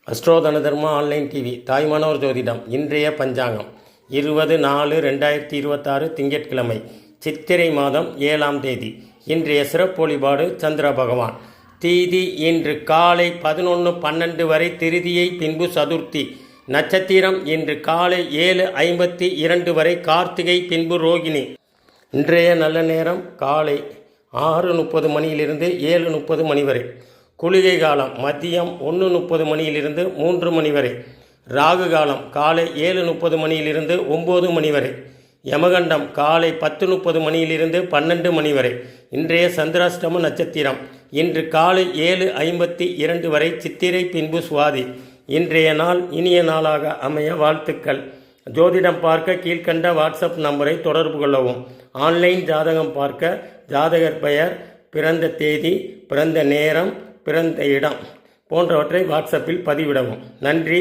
அஸ்ட்ரோதன தர்மா online TV Thayumanavar ஜோதிடம். இன்றைய பஞ்சாங்கம் 20/4/2026 திங்கட்கிழமை, சித்திரை மாதம் 7ஆம் தேதி. இன்றைய சிறப்பு வழிபாடு சந்திர பகவான். தீதி இன்று காலை 11:12 வரை திருதியை, பின்பு சதுர்த்தி. நட்சத்திரம் இன்று காலை 7:52 வரை கார்த்திகை, பின்பு ரோகிணி. இன்றைய நல்ல நேரம் காலை 6:30 மணியிலிருந்து 7:30 மணி வரை. குளிகை காலம் மதியம் 1:30 மணியிலிருந்து 3 மணி வரை. ராகு காலம் காலை 7:30 மணியிலிருந்து 9 மணி வரை. யமகண்டம் காலை 10:30 மணியிலிருந்து 12 மணி வரை. இன்றைய சந்திராஷ்டம நட்சத்திரம் இன்று காலை 7:52 வரை சித்திரை, பின்பு சுவாதி. இன்றைய நாள் இனிய நாளாக அமைய வாழ்த்துக்கள். ஜோதிடம் பார்க்க கீழ்கண்ட வாட்ஸ்அப் நம்பரை தொடர்பு கொள்ளவும். ஆன்லைன் ஜாதகம் பார்க்க ஜாதகர் பெயர், பிறந்த தேதி, பிறந்த நேரம், பிறந்த இடம் போன்றவற்றை வாட்ஸ்அப்பில் பதிவிடவும். நன்றி.